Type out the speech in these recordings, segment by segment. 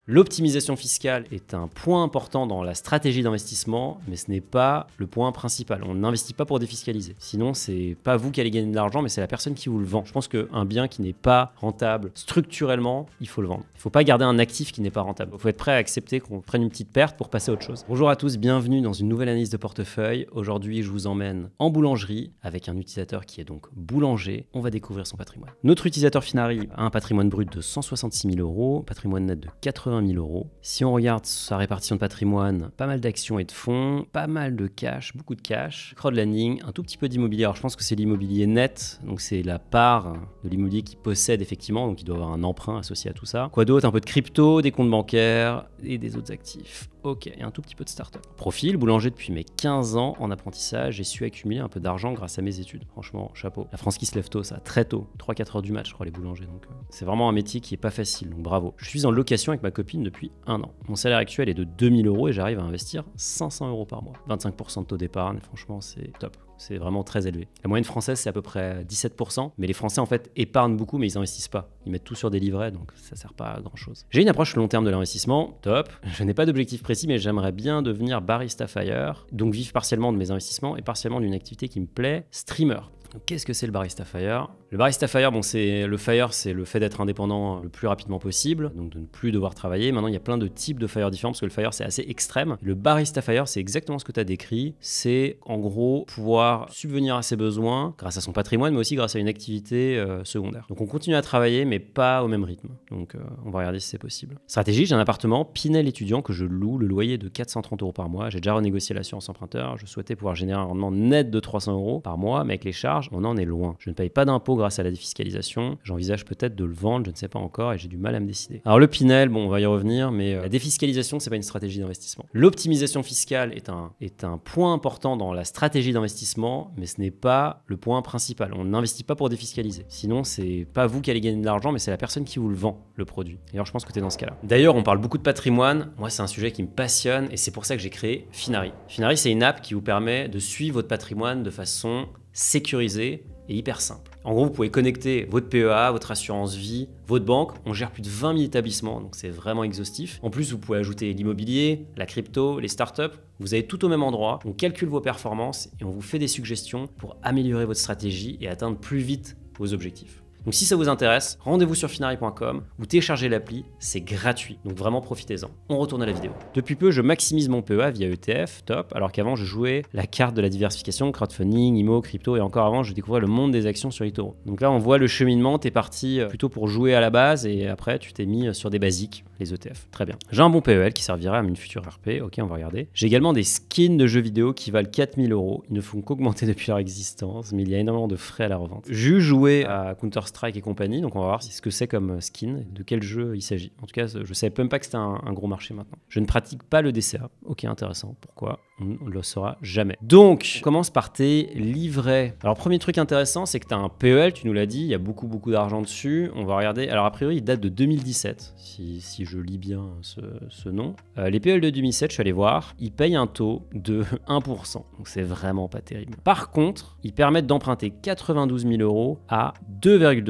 L'optimisation fiscale est un point important dans la stratégie d'investissement, mais ce n'est pas le point principal. On n'investit pas pour défiscaliser. Sinon, c'est pas vous qui allez gagner de l'argent, mais c'est la personne qui vous le vend. Je pense qu'un bien qui n'est pas rentable structurellement, il faut le vendre. Il ne faut pas garder un actif qui n'est pas rentable. Il faut être prêt à accepter qu'on prenne une petite perte pour passer à autre chose. Bonjour à tous, bienvenue dans une nouvelle analyse de portefeuille. Aujourd'hui, je vous emmène en boulangerie avec un utilisateur qui est donc boulanger. On va découvrir son patrimoine. Notre utilisateur Finari a un patrimoine brut de 166 000 euros, patrimoine net de 80 000 euros. Si on regarde sa répartition de patrimoine, pas mal d'actions et de fonds, pas mal de cash, beaucoup de cash, crowdlending, un tout petit peu d'immobilier. Alors je pense que c'est l'immobilier net, donc c'est la part de l'immobilier qu'il possède effectivement, donc il doit avoir un emprunt associé à tout ça. Quoi d'autre? Un peu de crypto, des comptes bancaires et des autres actifs. Ok, et un tout petit peu de start-up. Profil, boulanger depuis mes 15 ans en apprentissage, j'ai su accumuler un peu d'argent grâce à mes études. Franchement, chapeau. La France qui se lève tôt, ça, très tôt. 3-4 heures du mat, je crois, les boulangers. Donc c'est vraiment un métier qui est pas facile, donc bravo. Je suis en location avec ma copine depuis 1 an. Mon salaire actuel est de 2000 euros et j'arrive à investir 500 euros par mois. 25% de taux d'épargne, franchement, c'est top. C'est vraiment très élevé. La moyenne française, c'est à peu près 17%. Mais les Français, en fait, épargnent beaucoup, mais ils n'investissent pas. Ils mettent tout sur des livrets, donc ça ne sert pas à grand-chose. J'ai une approche long terme de l'investissement, top. Je n'ai pas d'objectif précis, mais j'aimerais bien devenir barista fire, donc vivre partiellement de mes investissements et partiellement d'une activité qui me plaît, streamer. Qu'est-ce que c'est le Barista Fire? Le Barista Fire, c'est le fait d'être indépendant le plus rapidement possible, donc de ne plus devoir travailler. Maintenant, il y a plein de types de Fire différents parce que le Fire, c'est assez extrême. Le Barista Fire, c'est exactement ce que tu as décrit. C'est en gros pouvoir subvenir à ses besoins grâce à son patrimoine, mais aussi grâce à une activité secondaire. Donc on continue à travailler, mais pas au même rythme. Donc on va regarder si c'est possible. Stratégie, j'ai un appartement Pinel étudiant que je loue, le loyer de 430 euros par mois. J'ai déjà renégocié l'assurance emprunteur. Je souhaitais pouvoir générer un rendement net de 300 euros par mois, mais avec les charges, on en est loin. Je ne paye pas d'impôts grâce à la défiscalisation. J'envisage peut-être de le vendre, je ne sais pas encore et j'ai du mal à me décider. Alors le Pinel, on va y revenir, mais la défiscalisation, c'est pas une stratégie d'investissement. L'optimisation fiscale est un point important dans la stratégie d'investissement, mais ce n'est pas le point principal. On n'investit pas pour défiscaliser. Sinon, c'est pas vous qui allez gagner de l'argent, mais c'est la personne qui vous le vend, le produit. Et alors je pense que tu es dans ce cas-là. D'ailleurs, on parle beaucoup de patrimoine. Moi, c'est un sujet qui me passionne et c'est pour ça que j'ai créé Finari. Finari, c'est une app qui vous permet de suivre votre patrimoine de façon sécurisée et hyper simple. En gros, vous pouvez connecter votre PEA, votre assurance vie, votre banque. On gère plus de 20 000 établissements, donc c'est vraiment exhaustif. En plus, vous pouvez ajouter l'immobilier, la crypto, les startups. Vous avez tout au même endroit. On calcule vos performances et on vous fait des suggestions pour améliorer votre stratégie et atteindre plus vite vos objectifs. Donc si ça vous intéresse, rendez-vous sur finari.com ou téléchargez l'appli, c'est gratuit. Donc vraiment profitez-en. On retourne à la vidéo. Depuis peu, je maximise mon PEA via ETF, top, alors qu'avant je jouais la carte de la diversification, crowdfunding, IMO, crypto et encore avant je découvrais le monde des actions sur eToro. Donc là on voit le cheminement, t'es parti plutôt pour jouer à la base et après tu t'es mis sur des basiques, les ETF. Très bien. J'ai un bon PEL qui servira à une future RP, ok on va regarder. J'ai également des skins de jeux vidéo qui valent 4000 euros. Ils ne font qu'augmenter depuis leur existence, mais il y a énormément de frais à la revente. J'ai joué à Counter-Strike et compagnie, donc on va voir ce que c'est comme skin, de quel jeu il s'agit. En tout cas, je ne savais même pas que c'était un gros marché maintenant. Je ne pratique pas le DCA. Ok, intéressant. Pourquoi? On ne le saura jamais. Donc, on commence par tes livrets. Alors, premier truc intéressant, c'est que tu as un PEL, tu nous l'as dit, il y a beaucoup d'argent dessus. On va regarder. Alors, a priori, il date de 2017, si je lis bien ce nom. Les PEL de 2007, je suis allé voir, ils payent un taux de 1%. Donc, c'est vraiment pas terrible. Par contre, ils permettent d'emprunter 92 000 euros à 2,2%.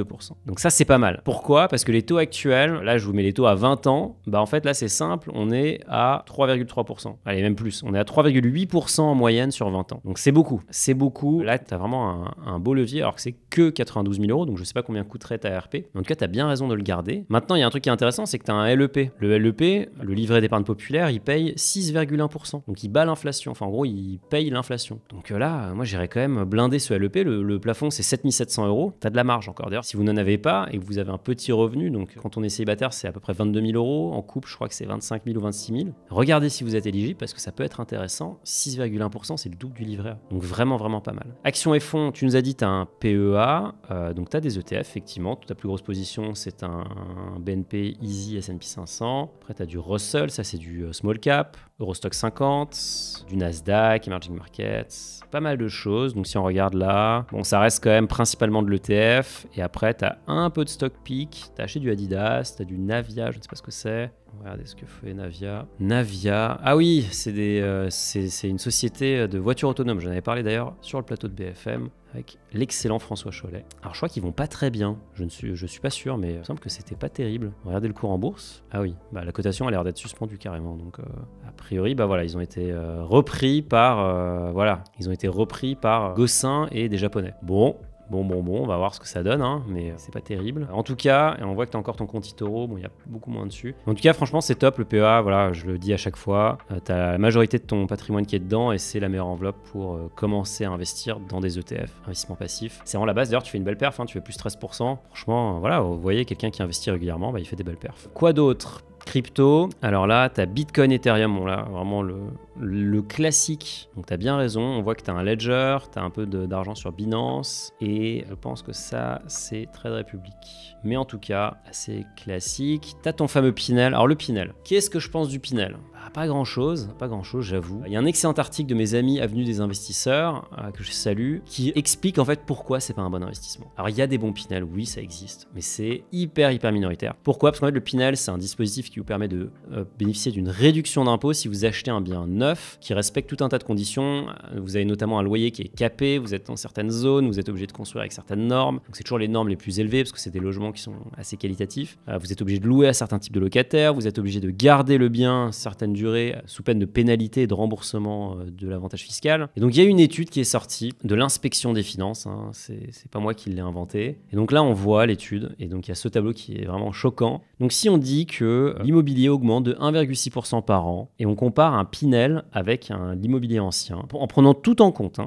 Donc, ça, c'est pas mal. Pourquoi? Parce que les taux actuels, là, je vous mets les taux à 20 ans. Bah, en fait, là, c'est simple, on est à 3,3%. Allez, même plus. On est à 3,8% en moyenne sur 20 ans. Donc c'est beaucoup. C'est beaucoup. Là, tu as vraiment un beau levier alors que c'est que 92 000 euros. Donc je sais pas combien coûterait ta RP. En tout cas, tu as bien raison de le garder. Maintenant, il y a un truc qui est intéressant, c'est que tu as un LEP. Le LEP, le livret d'épargne populaire, il paye 6,1%. Donc il bat l'inflation. Enfin, en gros, il paye l'inflation. Donc là, moi, j'irais quand même blinder ce LEP. Le plafond, c'est 7 700 euros. Tu as de la marge encore. D'ailleurs, si vous n'en avez pas et que vous avez un petit revenu, donc quand on est célibataire, c'est à peu près 22 000 euros. En couple, je crois que c'est 25 000 ou 26 000. Regardez si vous êtes éligible parce que ça peut être intéressant. 6,1%, c'est le double du livret A. Donc vraiment pas mal. Actions et fonds, tu nous as dit tu as un PEA, donc tu as des ETF, effectivement. Ta plus grosse position, c'est un BNP Easy S&P 500. Après, tu as du Russell, ça c'est du small cap, Eurostock 50, du Nasdaq, Emerging Markets, pas mal de choses. Donc si on regarde là, bon, ça reste quand même principalement de l'ETF. Et après, tu as un peu de stock pick, tu as acheté du Adidas, tu as du Navia, je ne sais pas ce que c'est. Regardez ce que fait Navia. Navia, ah oui, c'est une société de voitures autonomes. J'en avais parlé d'ailleurs sur le plateau de BFM avec l'excellent François Chollet. Alors je crois qu'ils vont pas très bien, je suis pas sûr, mais il me semble que c'était pas terrible. Regardez le cours en bourse. Ah oui, la cotation a l'air d'être suspendue carrément. Donc a priori, voilà, ils ont été repris par Gossin et des Japonais. Bon, on va voir ce que ça donne, hein, mais c'est pas terrible. En tout cas, et on voit que tu as encore ton compte eToro, il y a beaucoup moins dessus. En tout cas, franchement, c'est top le PEA, voilà, je le dis à chaque fois. Tu as la majorité de ton patrimoine qui est dedans et c'est la meilleure enveloppe pour commencer à investir dans des ETF, investissement passif. C'est vraiment la base, d'ailleurs, tu fais une belle perf, hein, tu fais plus 13%. Franchement, voilà, vous voyez, quelqu'un qui investit régulièrement, il fait des belles perfs. Quoi d'autre ? Crypto, alors là, tu as Bitcoin, Ethereum, bon là, vraiment le classique. Donc tu as bien raison, on voit que tu as un Ledger, tu as un peu d'argent sur Binance, et je pense que ça, c'est Trade Republic. Mais en tout cas, assez classique. Tu as ton fameux Pinel. Alors le Pinel, qu'est-ce que je pense du Pinel ? Pas grand-chose, j'avoue. Il y a un excellent article de mes amis Avenue des investisseurs, que je salue, qui explique en fait pourquoi c'est pas un bon investissement. Alors il y a des bons Pinel, oui, ça existe, mais c'est hyper minoritaire. Pourquoi ? Parce qu'en fait le Pinel, c'est un dispositif qui vous permet de bénéficier d'une réduction d'impôt si vous achetez un bien neuf, qui respecte tout un tas de conditions. Vous avez notamment un loyer qui est capé, vous êtes dans certaines zones, vous êtes obligé de construire avec certaines normes. Donc c'est toujours les normes les plus élevées, parce que c'est des logements qui sont assez qualitatifs. Vous êtes obligé de louer à certains types de locataires, vous êtes obligé de garder le bien certaines durée sous peine de pénalité et de remboursement de l'avantage fiscal. Et donc il y a une étude qui est sortie de l'inspection des finances, hein, c'est pas moi qui l'ai inventé. Et donc là on voit l'étude, et donc il y a ce tableau qui est vraiment choquant. Donc si on dit que l'immobilier augmente de 1,6% par an, et on compare un Pinel avec l'immobilier ancien, en prenant tout en compte,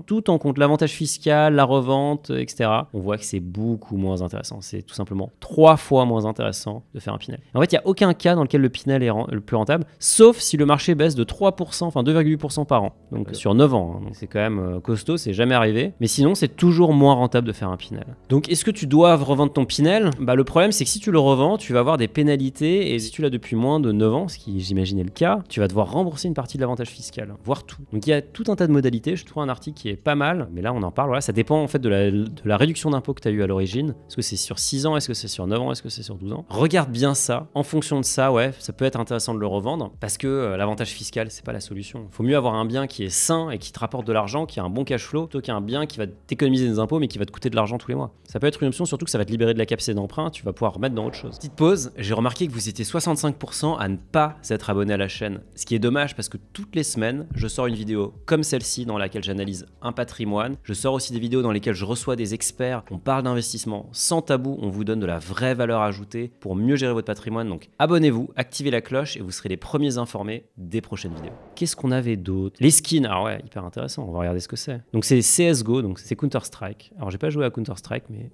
l'avantage fiscal, la revente, etc., on voit que c'est beaucoup moins intéressant. C'est tout simplement 3 fois moins intéressant de faire un Pinel. En fait, il n'y a aucun cas dans lequel le Pinel est le plus rentable, sauf si le marché baisse de 3%, enfin 2,8% par an, donc sur 9 ans. Hein. Donc c'est quand même costaud, c'est jamais arrivé. Mais sinon, c'est toujours moins rentable de faire un Pinel. Donc est-ce que tu dois revendre ton Pinel ? Le problème, c'est que si tu le revends, tu vas avoir des pénalités, et si tu l'as depuis moins de 9 ans, ce qui j'imaginais le cas, tu vas devoir rembourser une partie de l'avantage fiscal, voire tout. Donc il y a tout un tas de modalités. Je trouve un article qui est pas mal, mais là on en parle. Voilà, ça dépend en fait de la réduction d'impôt que tu as eu à l'origine. Est-ce que c'est sur 6 ans ? Est-ce que c'est sur 9 ans ? Est-ce que c'est sur 12 ans ? Regarde bien ça. En fonction de ça, ouais, ça peut être intéressant de le revendre, parce que l'avantage fiscal, c'est pas la solution. Il faut mieux avoir un bien qui est sain et qui te rapporte de l'argent, qui a un bon cash flow, plutôt qu'un bien qui va t'économiser des impôts mais qui va te coûter de l'argent tous les mois. Ça peut être une option, surtout que ça va te libérer de la capacité d'emprunt, tu vas pouvoir remettre dans autre chose. Petite pause, j'ai remarqué que vous étiez 65% à ne pas être abonné à la chaîne, ce qui est dommage parce que toutes les semaines, je sors une vidéo comme celle-ci dans laquelle j'analyse un patrimoine. Je sors aussi des vidéos dans lesquelles je reçois des experts, on parle d'investissement sans tabou, on vous donne de la vraie valeur ajoutée pour mieux gérer votre patrimoine. Donc abonnez-vous, activez la cloche et vous serez les premiers informés des prochaines vidéos. Qu'est-ce qu'on avait d'autre ? Les skins, alors ouais, hyper intéressant, on va regarder ce que c'est. Donc c'est CSGO, donc c'est Counter-Strike. Alors j'ai pas joué à Counter-Strike, mais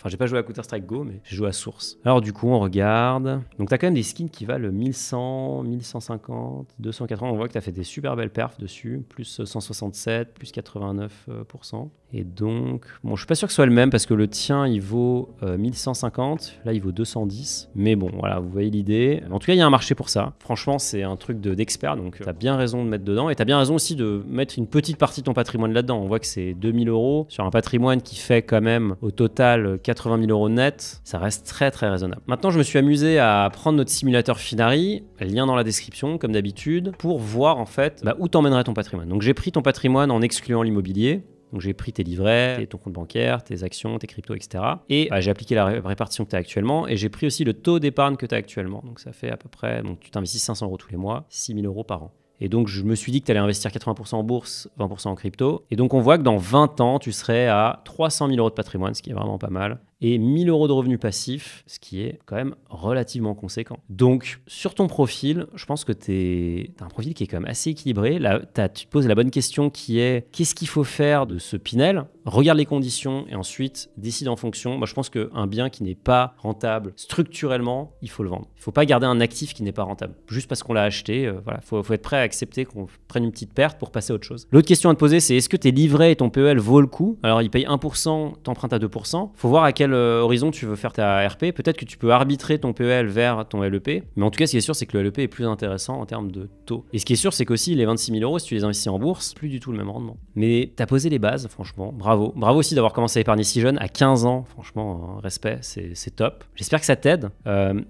j'ai pas joué à Counter-Strike Go, mais j'ai joué à Source. Alors du coup, on regarde. Donc t'as quand même des skins qui valent 1100, 1150, 280. On voit que t'as fait des super belles perfs dessus, plus 167, plus 89%. Et donc, bon, je suis pas sûr que ce soit le même parce que le tien, il vaut 1150, là, il vaut 210. Mais bon, voilà, vous voyez l'idée. En tout cas, il y a un marché pour ça. Franchement, c'est un truc d'expert, donc t'as bien raison de mettre dedans. Et t'as bien raison aussi de mettre une petite partie de ton patrimoine là-dedans. On voit que c'est 2000 € sur un patrimoine qui fait quand même au total 80 000 € net. Ça reste très très raisonnable. Maintenant, je me suis amusé à prendre notre simulateur Finari, lien dans la description, comme d'habitude, pour voir en fait où t'emmènerait ton patrimoine. Donc j'ai pris ton patrimoine en excluant l'immobilier. Donc j'ai pris tes livrets, ton compte bancaire, tes actions, tes cryptos, etc. Et j'ai appliqué la répartition que tu as actuellement. Et j'ai pris aussi le taux d'épargne que tu as actuellement. Donc ça fait à peu près, donc tu t'investis 500 € tous les mois, 6 000 € par an. Et donc, je me suis dit que tu allais investir 80% en bourse, 20% en crypto. Et donc, on voit que dans 20 ans, tu serais à 300 000 € de patrimoine, ce qui est vraiment pas mal. Et 1 000 € de revenus passifs, ce qui est quand même relativement conséquent. Donc, sur ton profil, je pense que tu as un profil qui est quand même assez équilibré. Là, tu te poses la bonne question qui est qu'est-ce qu'il faut faire de ce Pinel ? Regarde les conditions et ensuite décide en fonction. Moi, je pense qu'un bien qui n'est pas rentable structurellement, il faut le vendre. Il ne faut pas garder un actif qui n'est pas rentable. Juste parce qu'on l'a acheté, voilà, faut être prêt à accepter qu'on prenne une petite perte pour passer à autre chose. L'autre question à te poser, c'est est-ce que tes livrets et ton PEL vaut le coup ? Alors, ils payent 1%, t'empruntes à 2%. Il faut voir à quel quel horizon tu veux faire ta RP. Peut-être que tu peux arbitrer ton PEL vers ton LEP, mais en tout cas, ce qui est sûr, c'est que le LEP est plus intéressant en termes de taux. Et ce qui est sûr, c'est qu'aussi, les 26 000 euros, si tu les investis en bourse, plus du tout le même rendement. Mais tu as posé les bases, franchement, bravo. Bravo aussi d'avoir commencé à épargner si jeune, à 15 ans, franchement, respect, c'est top. J'espère que ça t'aide.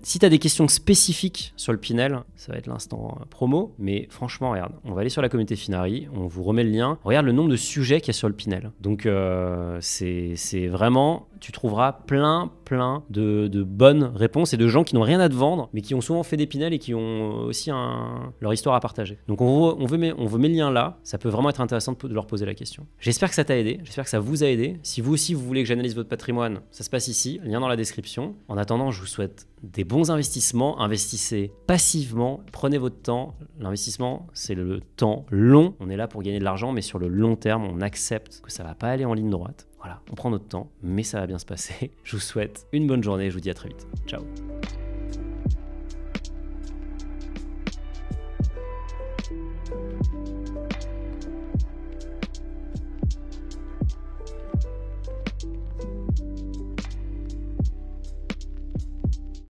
Si tu as des questions spécifiques sur le Pinel, ça va être l'instant promo, mais franchement, regarde, on va aller sur la communauté Finari, on vous remet le lien. Regarde le nombre de sujets qu'il y a sur le Pinel. Donc, c'est vraiment, tu trouveras plein de bonnes réponses et de gens qui n'ont rien à te vendre, mais qui ont souvent fait des Pinel et qui ont aussi leur histoire à partager. Donc, on vous met le lien là. Ça peut vraiment être intéressant de leur poser la question. J'espère que ça t'a aidé. J'espère que ça vous a aidé. Si vous aussi, vous voulez que j'analyse votre patrimoine, ça se passe ici. Lien dans la description. En attendant, je vous souhaite des bons investissements. Investissez passivement. Prenez votre temps. L'investissement, c'est le temps long. On est là pour gagner de l'argent, mais sur le long terme, on accepte que ça va pas aller en ligne droite. Voilà, on prend notre temps, mais ça va bien se passer. Je vous souhaite une bonne journée. Je vous dis à très vite. Ciao.